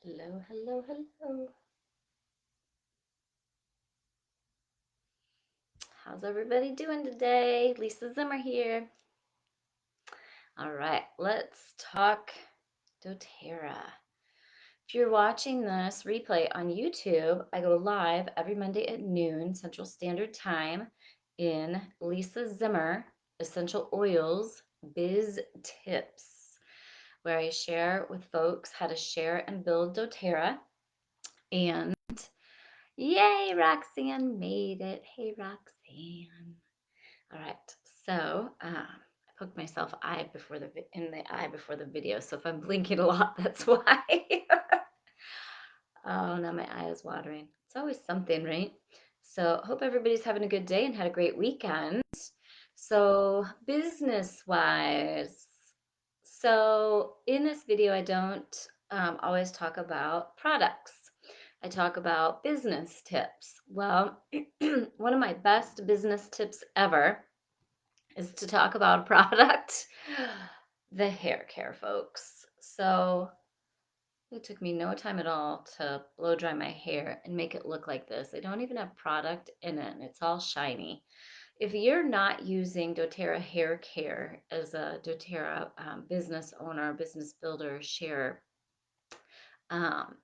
Hello, hello, hello. How's everybody doing today? Lisa Zimmer here. All right, let's talk doTERRA. If you're watching this replay on YouTube, I go live every Monday at noon Central Standard Time in Lisa Zimmer Essential Oils Biz Tips, where I share with folks how to share and build doTERRA. And yay, Roxanne made it. Hey, Roxanne. All right, so I poked myself in the eye before the video. So if I'm blinking a lot, that's why. Oh, now my eye is watering. It's always something, right? So hope everybody's having a good day and had a great weekend. So business wise, so in this video, I don't always talk about products. I talk about business tips. Well, one of my best business tips ever is to talk about a product, the hair care, folks. So it took me no time at all to blow dry my hair and make it look like this. I don't even have product in it, and it's all shiny. If you're not using doTERRA Hair Care as a doTERRA business owner, business builder, share, um,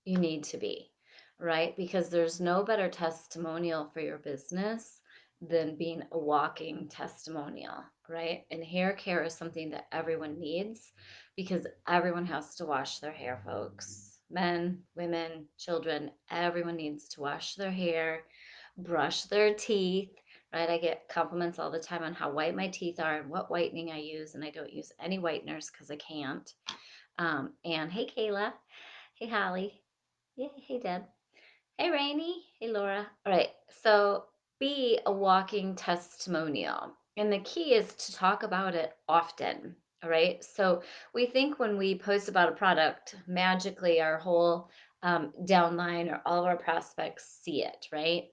you need to be, right? Because there's no better testimonial for your business than being a walking testimonial, right? And hair care is something that everyone needs because everyone has to wash their hair, folks. Men, women, children, everyone needs to wash their hair, brush their teeth, right? I get compliments all the time on how white my teeth are and what whitening I use, and I don't use any whiteners because I can't. And hey, Kayla. Hey, Holly. Yeah, hey, Deb. Hey, Rainy. Hey, Laura. All right. So be a walking testimonial. And the key is to talk about it often. All right. So we think when we post about a product, magically our whole downline or all of our prospects see it, right?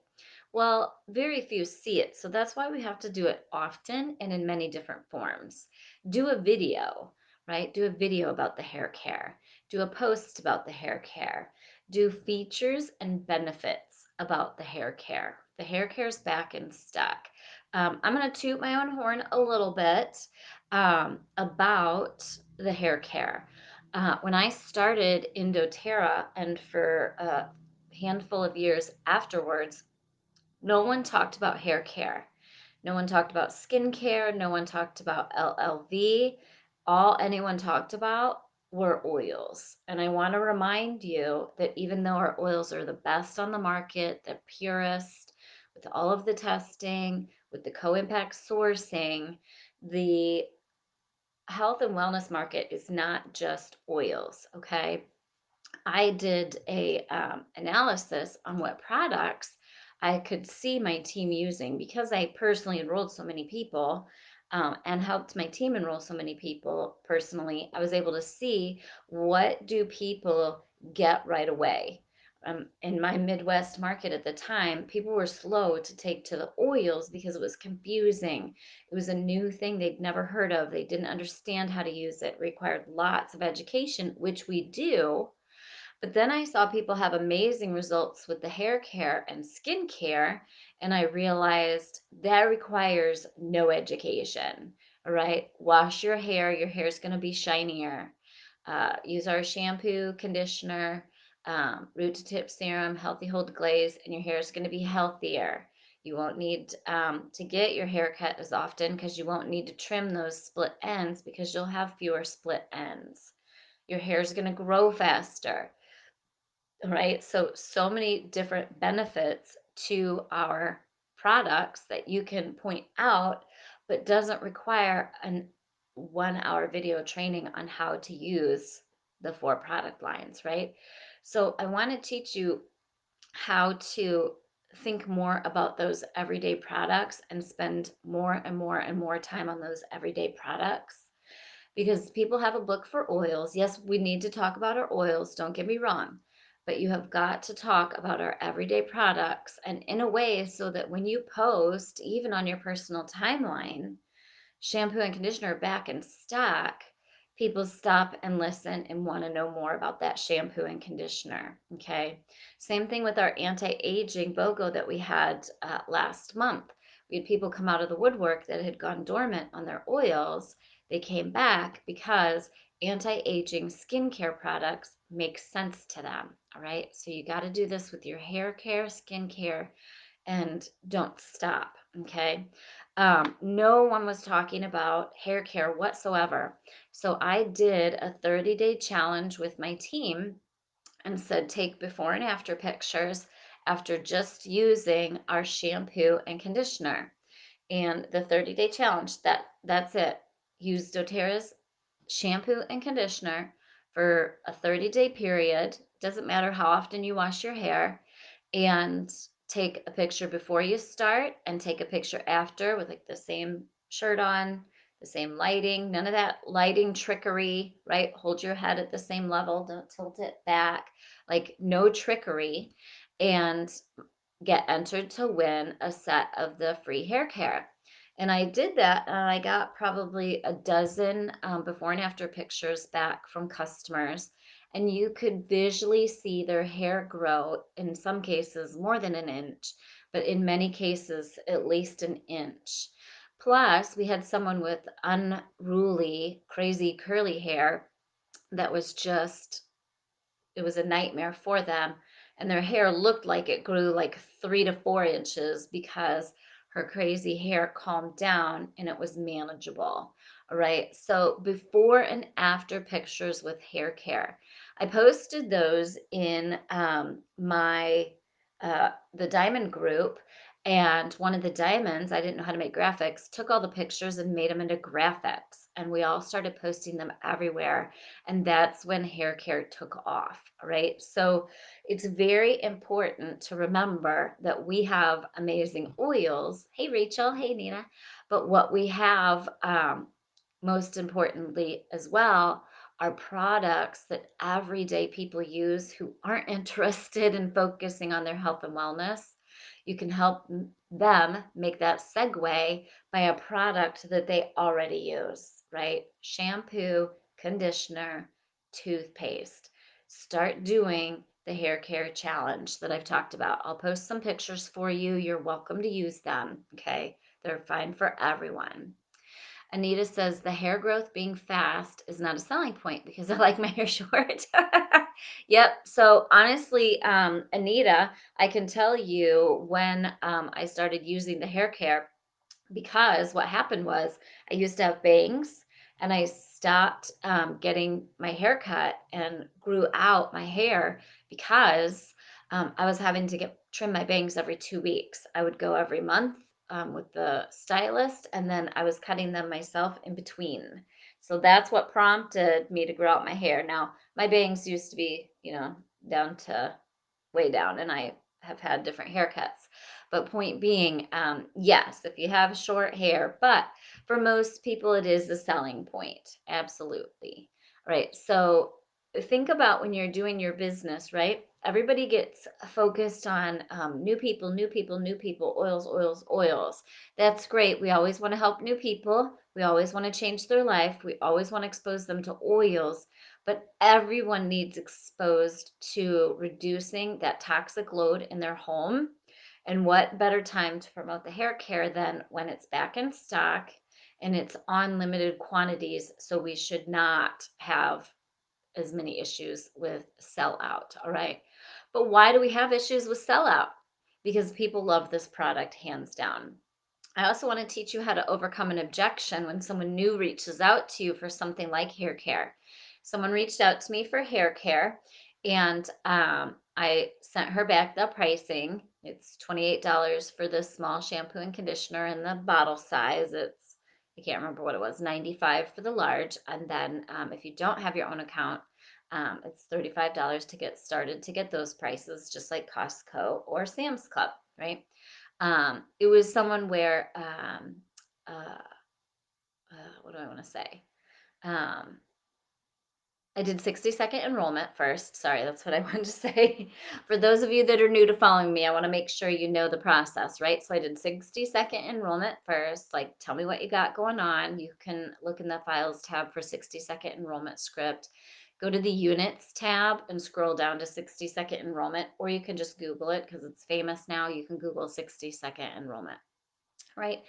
Well, very few see it. So that's why we have to do it often and in many different forms. Do a video, right? Do a video about the hair care. Do a post about the hair care. Do features and benefits about the hair care. The hair care is back in stock. I'm going to toot my own horn a little bit about the hair care. When I started in doTERRA and for a handful of years afterwards, no one talked about hair care. No one talked about skincare. No one talked about LLV. All anyone talked about were oils. And I want to remind you that even though our oils are the best on the market, the purest, with all of the testing, with the co-impact sourcing, the health and wellness market is not just oils, okay? I did a analysis on what products I could see my team using because I personally enrolled so many people and helped my team enroll so many people personally. I was able to see what do people get right away. In my Midwest market at the time, people were slow to take to the oils because it was confusing. It was a new thing they'd never heard of. They didn't understand how to use it. It required lots of education, which we do, but then I saw people have amazing results with the hair care and skin care, and I realized that requires no education. All right, wash your hair is going to be shinier. Use our shampoo, conditioner, root to tip serum, healthy hold glaze, and your hair is going to be healthier. You won't need to get your hair cut as often because you won't need to trim those split ends because you'll have fewer split ends. Your hair is going to grow faster, right? So many different benefits to our products that you can point out, but doesn't require an 1 hour video training on how to use the 4 product lines, right? So I want to teach you how to think more about those everyday products and spend more and more and more time on those everyday products, because people have a book for oils. Yes, we need to talk about our oils, don't get me wrong, but you have got to talk about our everyday products and in a way so that when you post, even on your personal timeline, shampoo and conditioner back in stock, people stop and listen and want to know more about that shampoo and conditioner. Okay. Same thing with our anti-aging BOGO that we had last month. We had people come out of the woodwork that had gone dormant on their oils. They came back because anti-aging skincare products make sense to them. All right. So you got to do this with your hair care, skincare, and don't stop. Okay. No one was talking about hair care whatsoever. So I did a 30-day challenge with my team and said take before and after pictures after just using our shampoo and conditioner. And the 30-day challenge, that's it. Use doTERRA's shampoo and conditioner for a 30-day period. Doesn't matter how often you wash your hair, and take a picture before you start and take a picture after with like the same shirt on, the same lighting, none of that lighting trickery, right? Hold your head at the same level, don't tilt it back, like no trickery, and get entered to win a set of the free hair care. And I did that, and I got probably a dozen before and after pictures back from customers. And you could visually see their hair grow, in some cases more than an inch, but in many cases at least an inch. Plus, we had someone with unruly, crazy curly hair that was just, it was a nightmare for them. And their hair looked like it grew like 3 to 4 inches because her crazy hair calmed down and it was manageable. All right. So before and after pictures with hair care, I posted those in the diamond group. And one of the diamonds, I didn't know how to make graphics, took all the pictures and made them into graphics. And we all started posting them everywhere, and that's when hair care took off. Right. So it's very important to remember that we have amazing oils. Hey, Rachel. Hey, Nina. But what we have, most importantly as well, are products that everyday people use who aren't interested in focusing on their health and wellness. You can help them make that segue by a product that they already use, right? Shampoo, conditioner, toothpaste. Start doing the hair care challenge that I've talked about. I'll post some pictures for you. You're welcome to use them. Okay. They're fine for everyone. Anita says the hair growth being fast is not a selling point because I like my hair short. Yep. So honestly, Anita, I can tell you when I started using the hair care, because what happened was I used to have bangs and I stopped getting my hair cut and grew out my hair because I was having to get trim my bangs every 2 weeks. I would go every month with the stylist, and then I was cutting them myself in between. So that's what prompted me to grow out my hair. Now, my bangs used to be, down to way down, and I have had different haircuts. But point being, yes, if you have short hair, but for most people, it is the selling point. Absolutely. Right. So think about when you're doing your business, right? Everybody gets focused on new people, new people, new people, oils, oils, oils. That's great. We always want to help new people. We always want to change their life. We always want to expose them to oils, but everyone needs exposed to reducing that toxic load in their home. And what better time to promote the hair care than when it's back in stock and it's on limited quantities? So we should not have as many issues with sellout. All right. But why do we have issues with sellout? Because people love this product hands down. I also want to teach you how to overcome an objection when someone new reaches out to you for something like hair care. Someone reached out to me for hair care, and I sent her back the pricing. It's $28 for the small shampoo and conditioner, and the bottle size, I can't remember what it was, 95 for the large. And then if you don't have your own account, it's $35 to get started to get those prices, just like Costco or Sam's Club, right? It was someone where, uh, what do I want to say? Um, I did 60-second enrollment first. Sorry, that's what I wanted to say. For those of you that are new to following me, I want to make sure you know the process, right? So I did 60-second enrollment first. Like, tell me what you got going on. You can look in the files tab for 60-second enrollment script. Go to the units tab and scroll down to 60-second enrollment, or you can just Google it because it's famous now. You can Google 60-second enrollment, right?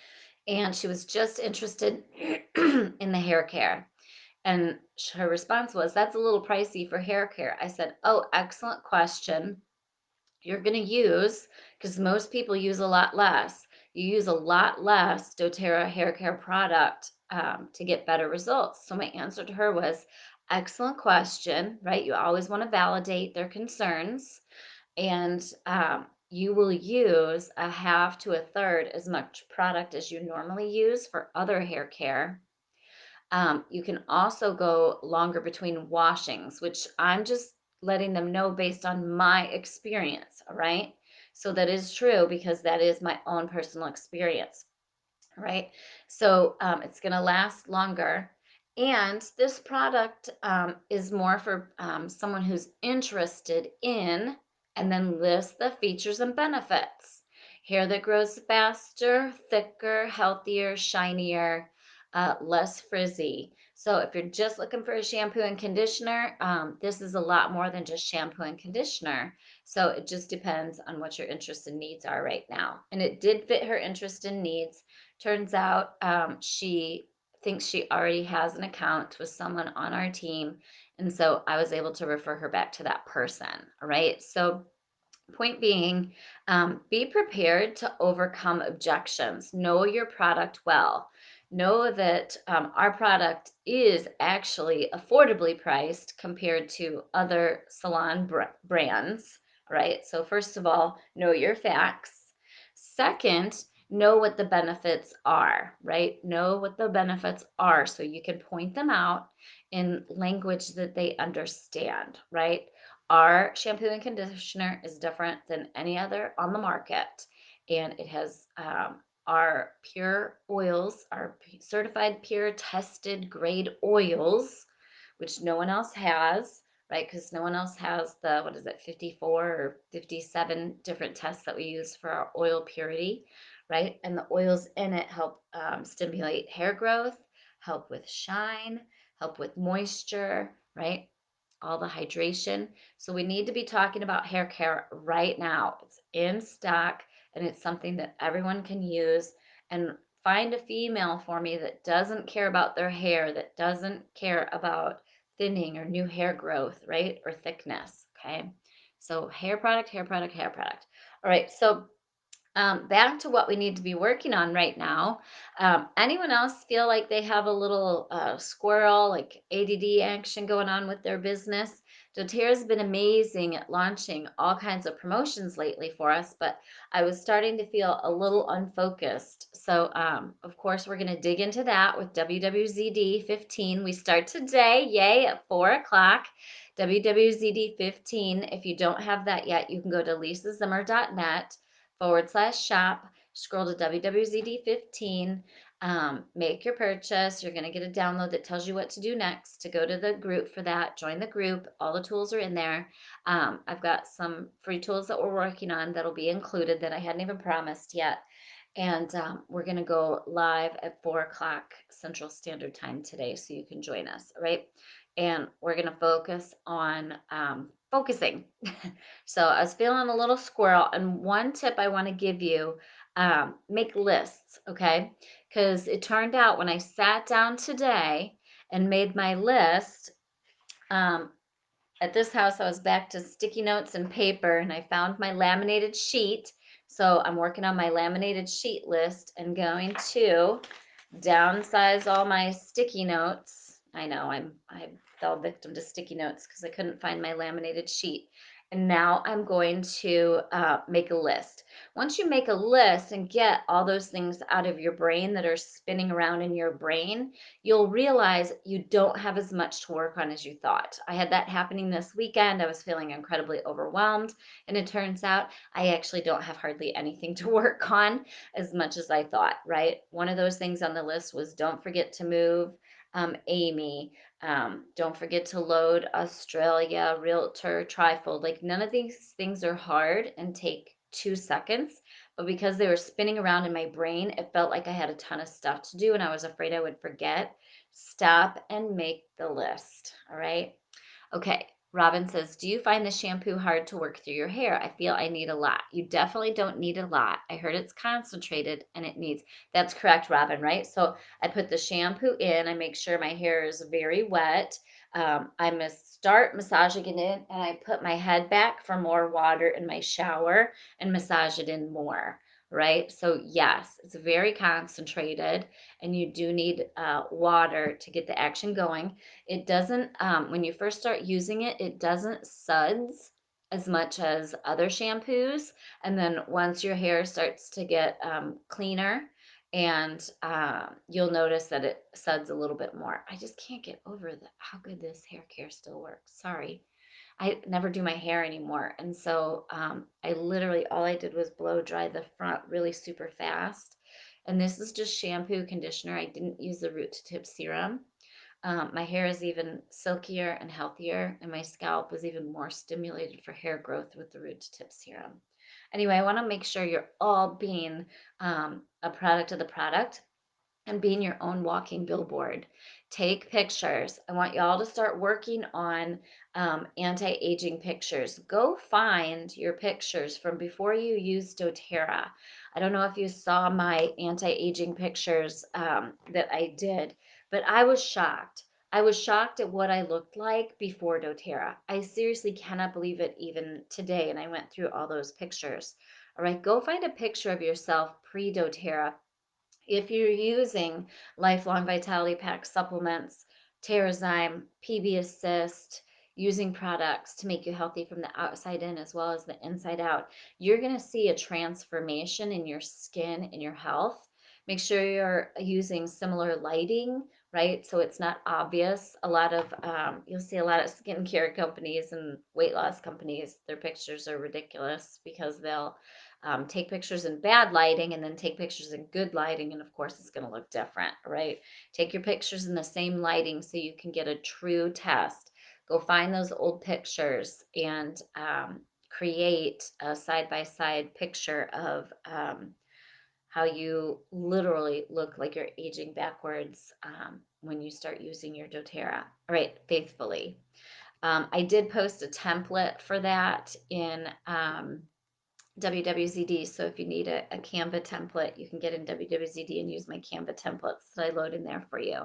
And she was just interested in the hair care. And her response was, "That's a little pricey for hair care." I said, "Oh, excellent question. You're going to use, because most people use a lot less, you use a lot less doTERRA hair care product to get better results." So my answer to her was, excellent question, right? You always want to validate their concerns. And you will use a half to a third as much product as you normally use for other hair care. You can also go longer between washings, which I'm just letting them know based on my experience. All right. So that is true because that is my own personal experience. Right. So it's going to last longer. And this product is more for someone who's interested in, and then list the features and benefits. Hair that grows faster, thicker, healthier, shinier, less frizzy. So if you're just looking for a shampoo and conditioner, this is a lot more than just shampoo and conditioner. So it just depends on what your interests and needs are right now. And it did fit her interest and needs. Turns out she thinks she already has an account with someone on our team. And so I was able to refer her back to that person. All right. So point being, be prepared to overcome objections. Know your product well. Know that our product is actually affordably priced compared to other salon brands, right? So, first of all, know your facts. Second, know what the benefits are, right? Know what the benefits are so you can point them out in language that they understand, right? Our shampoo and conditioner is different than any other on the market, and it has our pure oils, our certified pure tested grade oils, which no one else has, right? Because no one else has the, what is it, 54 or 57 different tests that we use for our oil purity, right? And the oils in it help stimulate hair growth, help with shine, help with moisture, right? All the hydration. So we need to be talking about hair care right now. It's in stock and it's something that everyone can use. And find a female for me that doesn't care about their hair, that doesn't care about thinning or new hair growth, right? Or thickness. Okay. So hair product, hair product, hair product. All right. So back to what we need to be working on right now. Anyone else feel like they have a little squirrel, like ADD action going on with their business? doTERRA's been amazing at launching all kinds of promotions lately for us, but I was starting to feel a little unfocused. So, of course, we're going to dig into that with WWZD 15. We start today, yay, at 4 o'clock. WWZD 15. If you don't have that yet, you can go to lisazimmer.net/shop, scroll to WWZD15, make your purchase. You're going to get a download that tells you what to do next to go to the group for that. Join the group. All the tools are in there. I've got some free tools that we're working on that'll be included that I hadn't even promised yet. And we're going to go live at 4 o'clock Central Standard Time today, so you can join us, right? And we're going to focus on focusing. So I was feeling a little squirrel. And one tip I want to give you, make lists, okay? Because it turned out when I sat down today and made my list, at this house, I was back to sticky notes and paper, and I found my laminated sheet. So I'm working on my laminated sheet list and going to downsize all my sticky notes. I know I fell victim to sticky notes because I couldn't find my laminated sheet. And now I'm going to make a list. Once you make a list and get all those things out of your brain that are spinning around in your brain, you'll realize you don't have as much to work on as you thought. I had that happening this weekend. I was feeling incredibly overwhelmed, and it turns out I actually don't have hardly anything to work on as much as I thought, right? One of those things on the list was don't forget to move Amy. Don't forget to load Australia, Realtor, Trifold. Like none of these things are hard and take 2 seconds, but because they were spinning around in my brain, it felt like I had a ton of stuff to do and I was afraid I would forget. Stop and make the list. All right. Okay. Robin says, do you find the shampoo hard to work through your hair? I feel I need a lot. You definitely don't need a lot. I heard it's concentrated and it needs, that's correct, Robin, right? So I put the shampoo in, I make sure my hair is very wet. I must start massaging it in and I put my head back for more water in my shower and massage it in more, right? So yes, it's very concentrated and you do need water to get the action going. It doesn't, when you first start using it, it doesn't suds as much as other shampoos. And then once your hair starts to get cleaner, and you'll notice that it suds a little bit more. I just can't get over how good this hair care still works. Sorry. I never do my hair anymore. And so I literally, all I did was blow dry the front really super fast. And this is just shampoo, conditioner. I didn't use the root to tip serum. My hair is even silkier and healthier, and my scalp was even more stimulated for hair growth with the root to tip serum. Anyway, I want to make sure you're all being a product of the product and being your own walking billboard. Take pictures. I want y'all to start working on anti aging pictures. Go find your pictures from before you used doTERRA. I don't know if you saw my anti aging pictures that I did, but I was shocked. I was shocked at what I looked like before doTERRA. I seriously cannot believe it even today. And I went through all those pictures. All right, go find a picture of yourself pre doTERRA if you're using lifelong vitality pack supplements, Terrazyme, PB Assist, using products to make you healthy from the outside in as well as the inside out, you're going to see a transformation in your skin and your health. Make sure you're using similar lighting, right? So it's not obvious. You'll see a lot of skincare companies and weight loss companies, their pictures are ridiculous because they'll take pictures in bad lighting and then take pictures in good lighting, and of course it's going to look different, right? Take your pictures in the same lighting so you can get a true test. Go find those old pictures and create a side-by-side picture of how you literally look like you're aging backwards when you start using your doTERRA. All right, faithfully. I did post a template for that in WWZD. So if you need a Canva template, you can get in WWZD and use my Canva templates that I load in there for you.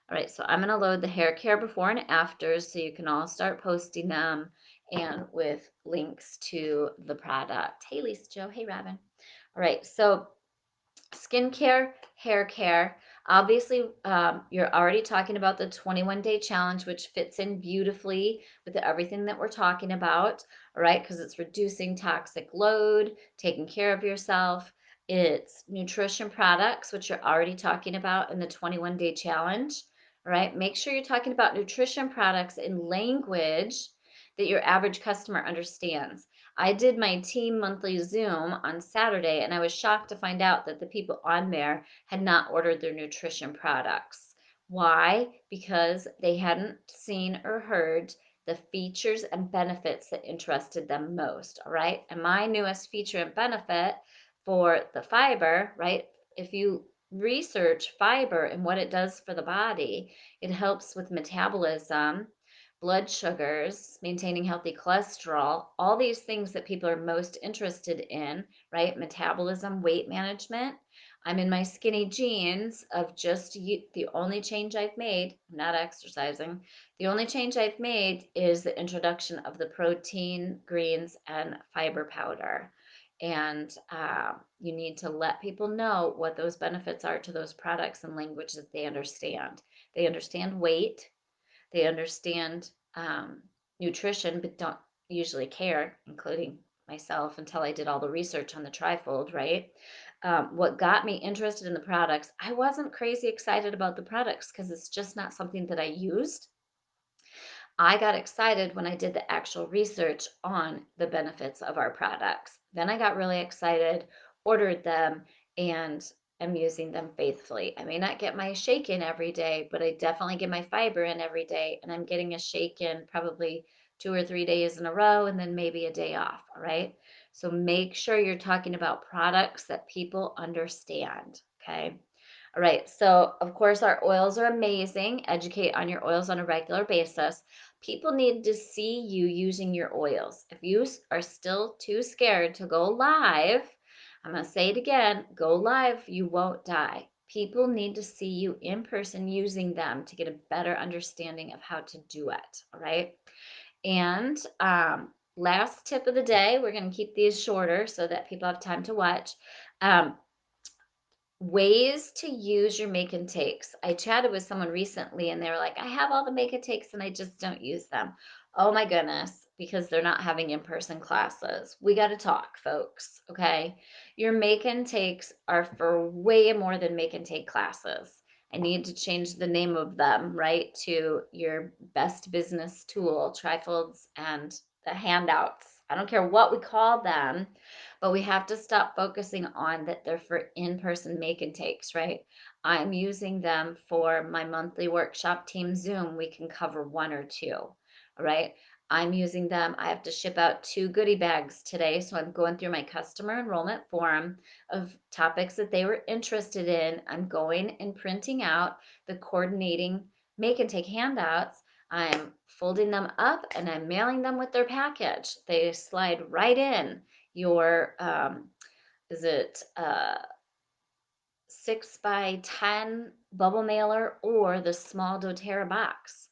All right, so I'm going to load the hair care before and afters so you can all start posting them and with links to the product. Hey, Lisa Joe. Hey, Robin. All right, so skincare, hair care. Obviously, you're already talking about the 21-day challenge, which fits in beautifully with everything that we're talking about, all right? Because it's reducing toxic load, taking care of yourself. It's nutrition products, which you're already talking about in the 21-day challenge, all right? Make sure you're talking about nutrition products in language that your average customer understands. I did my team monthly Zoom on Saturday, and I was shocked to find out that the people on there had not ordered their nutrition products. Why? Because they hadn't seen or heard the features and benefits that interested them most. All right. And my newest feature and benefit for the fiber, right? If you research fiber and what it does for the body, it helps with metabolism, blood sugars, maintaining healthy cholesterol, all these things that people are most interested in, right? Metabolism, weight management. I'm in my skinny jeans of just the only change I've made, I'm not exercising. The only change I've made is the introduction of the protein, greens, and fiber powder. And you need to let people know what those benefits are to those products in language that they understand. They understand weight, they understand nutrition, but don't usually care, including myself, until I did all the research on the trifold, right? What got me interested in the products, I wasn't crazy excited about the products because it's just not something that I used. I got excited when I did the actual research on the benefits of our products. Then I got really excited, ordered them, and am using them faithfully. I may not get my shake in every day, but I definitely get my fiber in every day. And I'm getting a shake in probably 2 or 3 days in a row and then maybe a day off. All right. So make sure you're talking about products that people understand. Okay. All right. So, of course, our oils are amazing. Educate on your oils on a regular basis. People need to see you using your oils. If you are still too scared to go live, I'm going to say it again, go live, you won't die. People need to see you in person using them to get a better understanding of how to do it. All right. And last tip of the day, we're going to keep these shorter so that people have time to watch. Um, Ways to use your make and takes. I chatted with someone recently and they were like, I have all the make and takes and I just don't use them. Oh my goodness, because they're not having in person classes. We got to talk, folks. Okay. Your make and takes are for way more than make and take classes. I need to change the name of them, right, to your best business tool, trifolds, and the handouts. I don't care what we call them, but we have to stop focusing on that they're for in-person make and takes, right? I'm using them for my monthly workshop team Zoom. We can cover one or two, all right? I'm using them. I have to ship out 2 goodie bags today. So I'm going through my customer enrollment form of topics that they were interested in. I'm going and printing out the coordinating make and take handouts. I'm folding them up and I'm mailing them with their package. They slide right in your is it 6 by 10 bubble mailer or the small doTERRA box.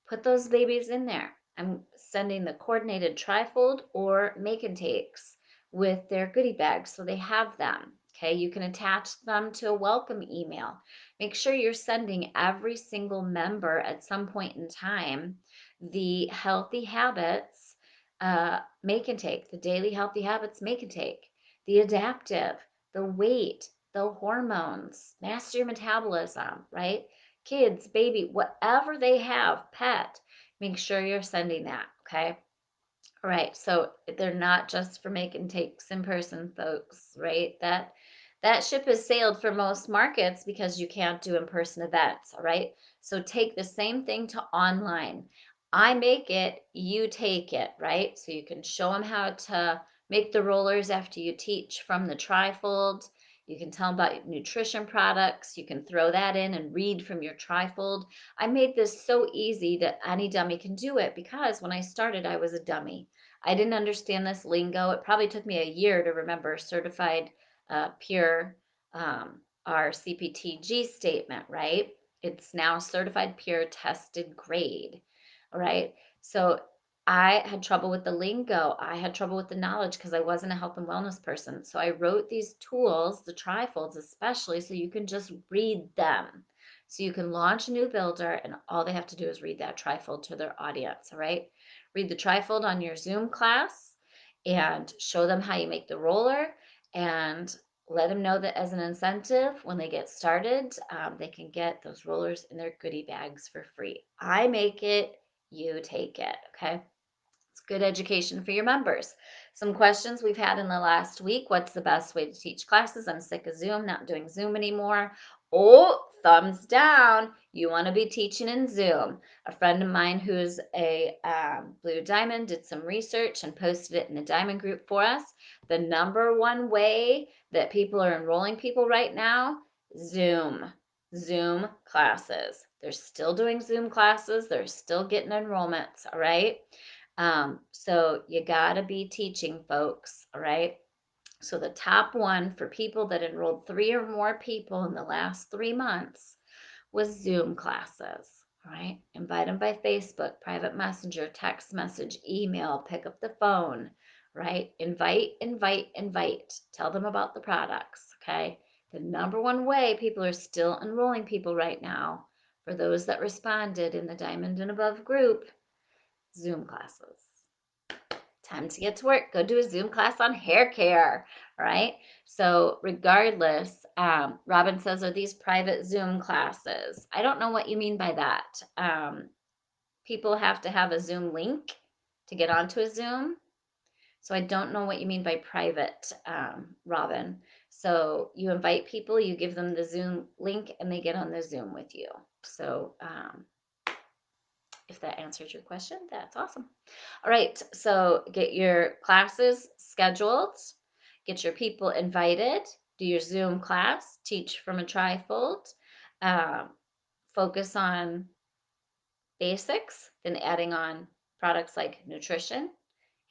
Put those babies in there. I'm sending the coordinated trifold or make and takes with their goodie bags so they have them. Okay, you can attach them to a welcome email. Make sure you're sending every single member at some point in time the healthy habits make and take, the daily healthy habits make and take, the adaptive, the weight, the hormones, master your metabolism, right? Kids, baby, whatever they have, pet, make sure you're sending that, okay? All right, so they're not just for making takes in person, folks, right? That ship has sailed for most markets because you can't do in-person events, all right? So take the same thing to online. I make it, you take it, right? So you can show them how to make the rollers after you teach from the trifold. You can tell them about nutrition products. You can throw that in and read from your trifold. I made this so easy that any dummy can do it because when I started, I was a dummy. I didn't understand this lingo. It probably took me a year to remember certified pure, our CPTG statement, right? It's now certified pure tested grade, all right? So I had trouble with the lingo. I had trouble with the knowledge because I wasn't a health and wellness person. So I wrote these tools, the trifolds especially, so you can just read them. So you can launch a new builder and all they have to do is read that trifold to their audience, all right? Read the trifold on your Zoom class and show them how you make the roller and let them know that as an incentive, when they get started, they can get those rollers in their goodie bags for free. I make it, you take it. Okay. It's good education for your members. Some questions we've had in the last week. What's the best way to teach classes? I'm sick of Zoom, not doing Zoom anymore. Oh, thumbs down. You want to be teaching in Zoom. A friend of mine who's a Blue Diamond did some research and posted it in the Diamond group for us. The number one way that people are enrolling people right now, Zoom. Zoom classes. They're still doing Zoom classes. They're still getting enrollments, all right? So you gotta be teaching folks, all right? So the top one for people that enrolled 3 or more people in the last 3 months was Zoom classes, all right? Invite them by Facebook, private messenger, text message, email, pick up the phone, right? Invite, invite, invite. Tell them about the products, okay? The number one way people are still enrolling people right now, for those that responded in the Diamond and Above group, Zoom classes. Time to get to work. Go do a Zoom class on hair care. All right. So, regardless, Robin says, are these private Zoom classes? I don't know what you mean by that. People have to have a Zoom link to get onto a Zoom. So, I don't know what you mean by private, Robin. So you invite people, you give them the Zoom link, and they get on the Zoom with you. So if that answers your question, that's awesome. All right, so get your classes scheduled, get your people invited, do your Zoom class, teach from a trifold, um, focus on basics, then adding on products like nutrition,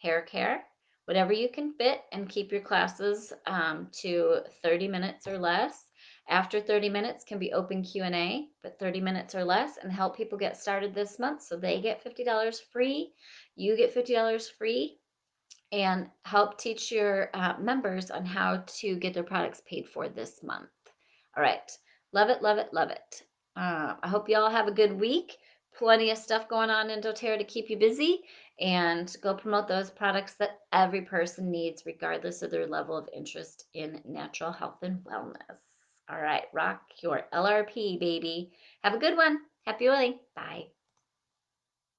hair care, whatever you can fit, and keep your classes to 30 minutes or less. After 30 minutes can be open Q&A, but 30 minutes or less, and help people get started this month so they get $50 free, you get $50 free, and help teach your members on how to get their products paid for this month. All right. Love it, love it, love it. I hope you all have a good week. Plenty of stuff going on in doTERRA to keep you busy, and go promote those products that every person needs, regardless of their level of interest in natural health and wellness. All right. Rock your LRP, baby. Have a good one. Happy oiling. Bye.